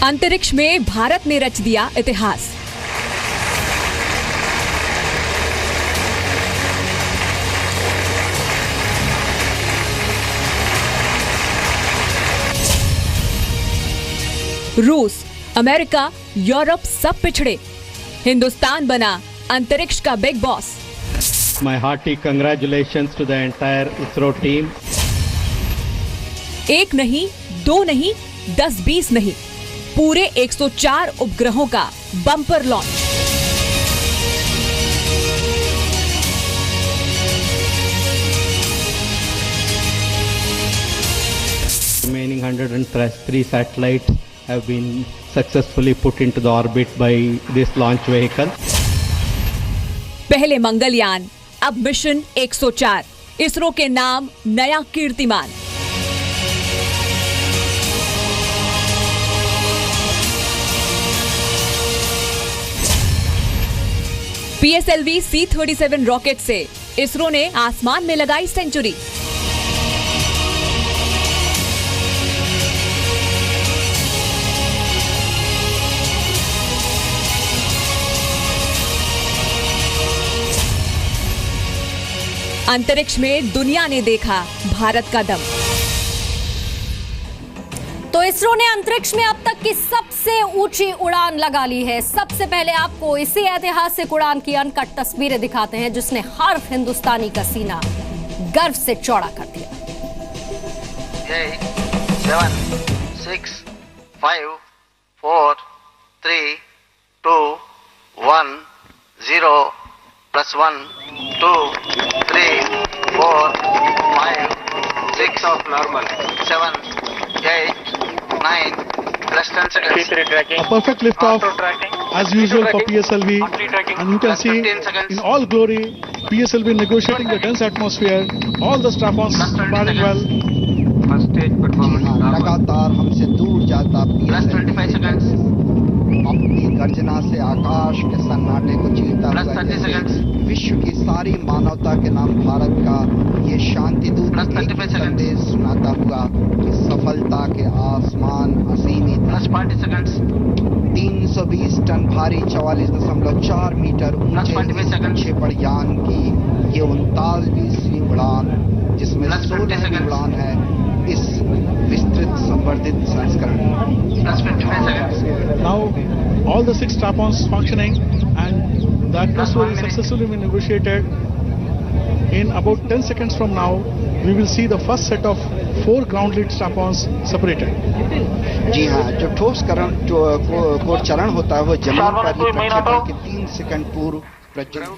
अंतरिक्ष में भारत ने रच दिया इतिहास। रूस, अमेरिका, यूरोप सब पिछड़े, हिंदुस्तान बना अंतरिक्ष का big boss. My hearty congratulations to the entire ISRO team. एक नहीं, दो नहीं, 10-20 नहीं, पूरे 104 उपग्रहों का bumper launch. Remaining 103 satellites have been successfully put into the orbit by this launch vehicle. पहले मंगलयान, अब मिशन 104, इसरो के नाम नया कीर्तिमान। PSLV C-37 रॉकेट से इसरो ने आसमान में लगाई सेंचुरी। अंतरिक्ष में दुनिया ने देखा भारत का दम। तो इसरो ने अंतरिक्ष में अब तक की सबसे ऊंची उड़ान लगा ली है। सबसे पहले आपको इसी ऐतिहासिक उड़ान की अनकट तस्वीरें दिखाते हैं जिसने हर हिंदुस्तानी का सीना गर्व से चौड़ा कर दिया। 7, 6, 5, 4, 3, 2, 1, 0 +1, 2, 3, 4, 5, 6 of normal, 7, 8, 9, +10 seconds. A perfect liftoff as usual for PSLV, and you can see in all glory PSLV negotiating the dense atmosphere, all the strap-ons running well. First stage performance लगातार हमसे दूर जाता +25 seconds. अपनी गर्जना से आकाश के सन्नाटे को चीरता +30 seconds. विश्व की सारी मानवता के नाम भारत का ये शांति दूत संदेश सुनाता हुआ कि सफलता के आसमान असीमित। +40 seconds. 320 टन भारी 44.4 मीटर प्रक्षेपण यान की ये 39वीं उड़ान, जिसमें 16वीं उड़ान है इस विस्तृत संवर्धित संस्करण। +55 seconds. Now all the 6 strap-ons functioning, and the atmosphere is successfully been negotiated. In about 10 seconds from now, we will see the first set of 4 ground-lit strap-ons separated. जी हाँ, जो ठोस चरण होता है वो जमीन पर ही प्रक्षेपण के 3 सेकंड पूर्व प्रज्वलित।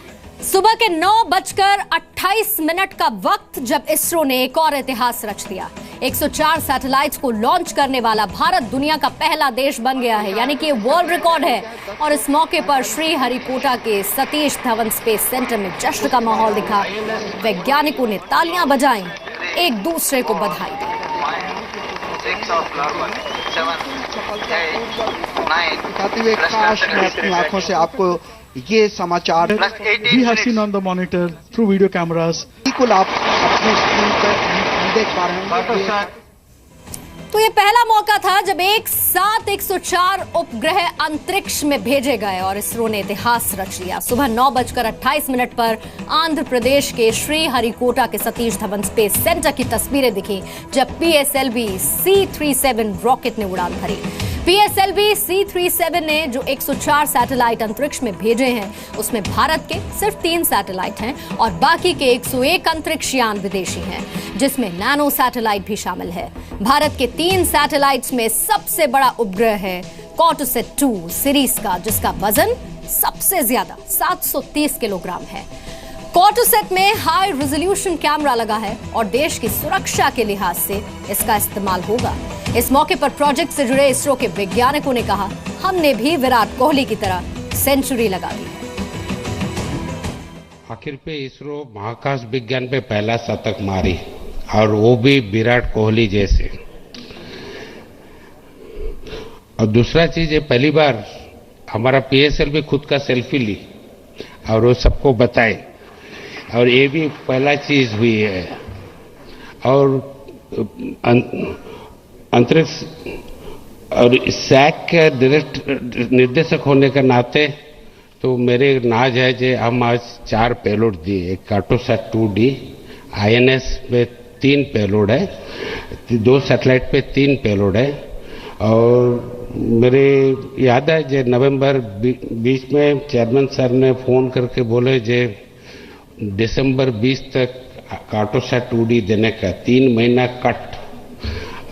सुबह के 9:28 का वक्त जब इसरो ने एक और इतिहास रच दिया। 104 सैटेलाइट्स को लॉन्च करने वाला भारत दुनिया का पहला देश बन गया है, यानी कि वर्ल्ड रिकॉर्ड है। और इस मौके पर श्री हरिकोटा के सतीश धवन स्पेस सेंटर में जश्न का माहौल दिखा। वैज्ञानिकों ने तालियां बजाई, एक दूसरे को बधाई दी। 6 of normal, 7, 8, 9 काश मैं अपनी आंखों से आपको ये समाचार We have seen on the monitor through video cameras. बिल्कुल आप अपने स्क्रीन पर देख पा रहे हैं। तो ये पहला मौका था जब एक साथ 104 उपग्रह अंतरिक्ष में भेजे गए और इसरो ने इतिहास रच लिया। सुबह 9:28 पर आंध्र प्रदेश के श्री हरिकोटा के सतीश धवन स्पेस सेंटर की तस्वीरें दिखी जब PSLV C-37 रॉकेट ने उड़ान भरी। PSLV C-37 ने जो 104 सैटेलाइट अंतरिक्ष में भेजे हैं उसमें भारत के सिर्फ 3 सैटेलाइट हैं और बाकी के 101 अंतरिक्ष यान विदेशी हैं, जिसमें नैनो सैटेलाइट भी शामिल है। भारत के 3 सैटेलाइट्स में सबसे बड़ा उपग्रह है कॉर्टोसैट 2 सीरीज का, जिसका वजन सबसे ज्यादा 730 किलोग्राम है। कॉर्टोसैट में हाई रेजोल्यूशन कैमरा लगा है और देश की सुरक्षा के लिहाज से इसका इस्तेमाल होगा। इस मौके पर प्रोजेक्ट से जुड़े इसरो के वैज्ञानिकों ने कहा, हमने भी विराट कोहली की तरह सेंचुरी लगा दी है। आखिर पे इसरो महाकाश विज्ञान पे पहला शतक मारी और वो भी विराट कोहली जैसे। और दूसरा चीज है, पहली बार हमारा PSLV खुद का सेल्फी ली और वो सबको बताए, और ये भी पहला चीज हुई है। और अंतरिक्ष और सैक के डायरेक्ट निर्देशक होने के नाते तो मेरे नाज है जो हम आज 4 पेलोड दिए। एक कार्टोसैट 2D, INS पे 3 पेलोड है, 2 सैटेलाइट पे 3 पेलोड है। और मेरे याद है जो नवंबर 20 में चेयरमैन सर ने फोन करके बोले जे दिसंबर 20 तक कार्टोसैट 2D देने का 3 महीना कट।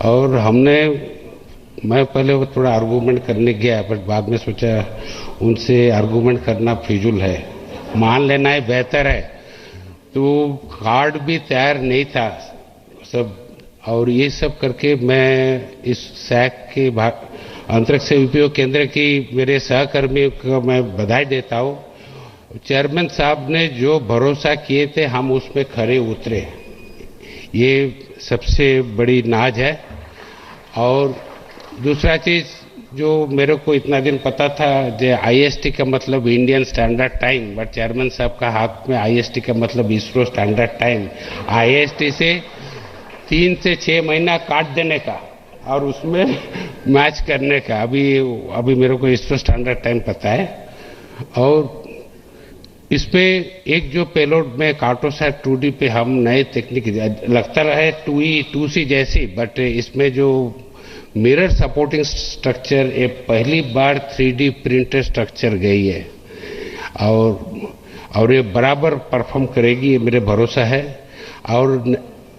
और मैं पहले वो थोड़ा आर्गूमेंट करने गया, बट बाद में सोचा उनसे आर्गूमेंट करना फिजूल है, मान लेना ही बेहतर है। तो कार्ड भी तैयार नहीं था सब, और ये सब करके मैं इस सैक के अंतरिक्ष उपयोग केंद्र की मेरे सहकर्मियों को मैं बधाई देता हूँ। चेयरमैन साहब ने जो भरोसा किए थे हम उसमें खरे उतरे, ये सबसे बड़ी नाज है। और दूसरा चीज जो मेरे को इतना दिन पता था जो IST का मतलब Indian standard time, but chairman साहब का हाथ में IST का मतलब इसरो स्टैंडर्ड टाइम, IST से 3 से 6 महीना काट देने का और उसमें मैच करने का। अभी मेरे को इसरो स्टैंडर्ड टाइम पता है। और इस पे एक जो पेलोड में कार्टोसैट 2D पे हम नए तकनीक लगता रहे 2E 2C जैसी, बट इसमें जो मिरर सपोर्टिंग स्ट्रक्चर ये पहली बार 3D प्रिंटेड स्ट्रक्चर गई है और ये बराबर परफॉर्म करेगी, ये मेरे भरोसा है। और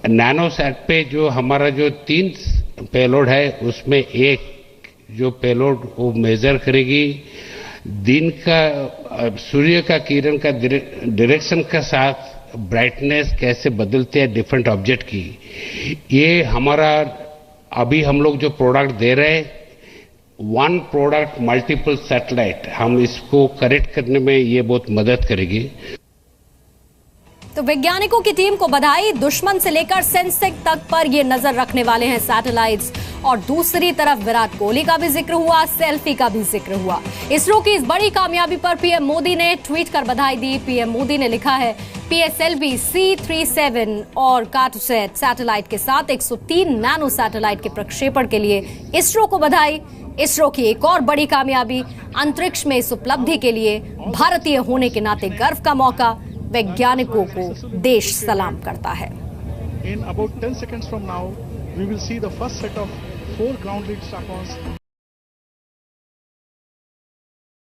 नैनोसैट पे जो हमारा जो 3 पेलोड है उसमें एक जो पेलोड वो मेजर करेगी दिन का सूर्य का किरण का डायरेक्शन के साथ ब्राइटनेस कैसे बदलते हैं डिफरेंट ऑब्जेक्ट की। ये हमारा अभी हम लोग जो प्रोडक्ट दे रहे हैं, 1 प्रोडक्ट मल्टीपल सैटेलाइट, हम इसको करेक्ट करने में ये बहुत मदद करेगी। तो वैज्ञानिकों की टीम को बधाई। दुश्मन से लेकर सेंसेक तक पर ये नजर रखने वाले हैं सैटेलाइट्स। और दूसरी तरफ विराट कोहली का भी जिक्र हुआ, सेल्फी का भी जिक्र हुआ। इसरो की इस बड़ी कामयाबी पर पीएम मोदी ने ट्वीट कर बधाई दी। पीएम मोदी ने लिखा है, PSLV C-37 और कार्टोसैट सैटेलाइट के साथ 103 नैनो सैटेलाइट के प्रक्षेपण के लिए इसरो को बधाई। इसरो की एक और बड़ी कामयाबी, अंतरिक्ष में इस उपलब्धि के लिए भारतीय होने के नाते गर्व का मौका। वैज्ञानिकों को देश सलाम करता है। In about 10 seconds from now, we will see the first set of 4 ground lead strap-ons